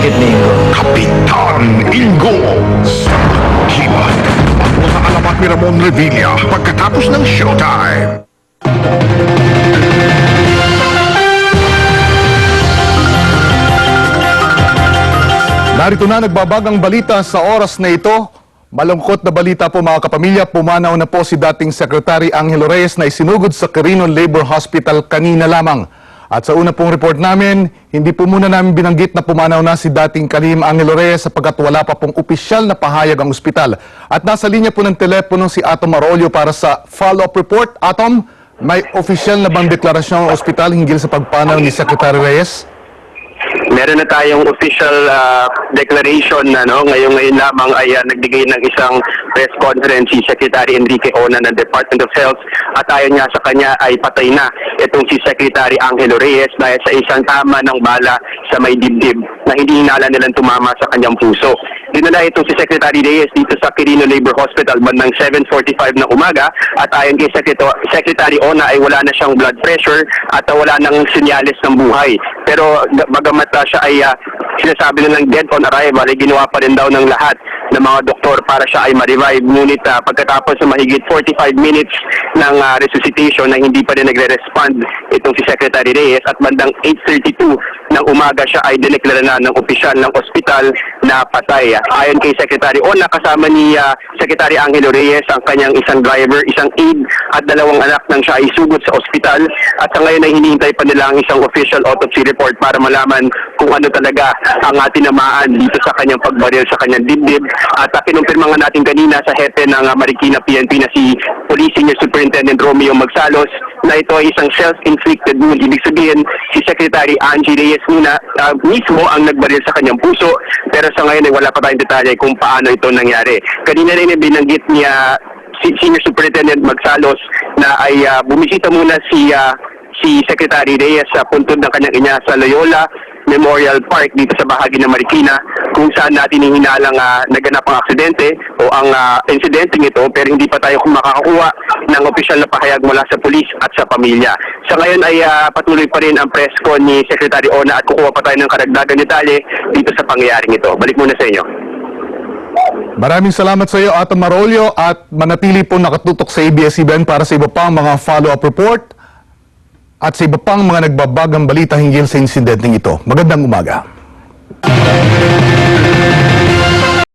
binanggit ni Ingo. Kapitan Ingo sa Kibat. Ang mga alamat ni Ramon Revilla pagkatapos ng showtime. Narito na nagbabagang balita sa oras na ito. Malungkot na balita po mga kapamilya, pumanaw na po si dating Secretary Angelo Reyes na isinugod sa Quirino Labor Hospital kanina lamang. At sa una pong report namin, hindi po muna namin binanggit na pumanaw na si dating Kalihim Angelo Reyes sapagkat wala pa pong opisyal na pahayag ang ospital. At nasa linya po ng telepono si Atom Marolio para sa follow-up report. Atom, may opisyal na bang deklarasyon ang ospital hinggil sa pagpanaw ni Secretary Reyes? Meron na tayong official declaration na ngayon lamang ay nagbigay ng isang press conference si Secretary Enrique Ona ng Department of Health at ayon nga sa kanya ay patay na itong si Secretary Angelo Reyes dahil sa isang tama ng bala sa may dibdib na hindi hinala nilang tumama sa kanyang puso. Dinala itong si Secretary Reyes dito sa Quirino Labor Hospital bandang 7:45 ng umaga at ayon kay Secretary Ona ay wala na siyang blood pressure at wala nang senyales ng buhay. Pero bagamat siya ay sinasabi nilang dead on arrival, ay ginawa pa rin daw ng lahat ng mga doktor para siya ay ma-revive. Ngunit pagkatapos ng mahigit 45 minutes ng resuscitation na hindi pa rin nagre-respond itong si Secretary Reyes at bandang 8:32 ng umaga siya ay dineklara na ng opisyal ng ospital na patay. Ayon kay Secretary Ona, kasama ni Secretary Angelo Reyes ang kanyang isang driver, isang aide at dalawang anak nang siya ay sugot sa ospital at sa ngayon ay hinihintay pa nila ang isang official autopsy report para malaman kung ano talaga ang tinamaan dito sa kanyang pagbaril sa kanyang dibdib. At kinumpirma nga natin kanina sa hepe ng Marikina PNP na si Police Senior Superintendent Romeo Magsalos na ito ay isang self-inflicted wound. Ibig sabihin, si Secretary Angie Reyes mismo ang nagbaril sa kanyang puso, pero sa ngayon ay wala pa tayong detalye kung paano ito nangyari. Kanina rin binanggit niya si Senior Superintendent Magsalos na ay bumisita muna si Secretary Reyes sa puntod ng kanyang ina sa Loyola Memorial Park dito sa bahagi ng Marikina kung saan natin hinalang naganap ang aksidente o ang insidente ito, pero hindi pa tayo makakakuha ng opisyal na pahayag mula sa pulis at sa pamilya. Sa ngayon ay patuloy pa rin ang press con ni Secretary Ona at kukuha pa tayo ng karagdagang detalye dito sa pangyayaring ito. Balik muna sa inyo. Maraming salamat sa iyo, Atom Marolio, at manatili po nakatutok sa ABS-CBN para sa iba pang mga follow-up report at sa iba pang mga nagbabagang balita hinggil sa insidenteng ito. Magandang umaga.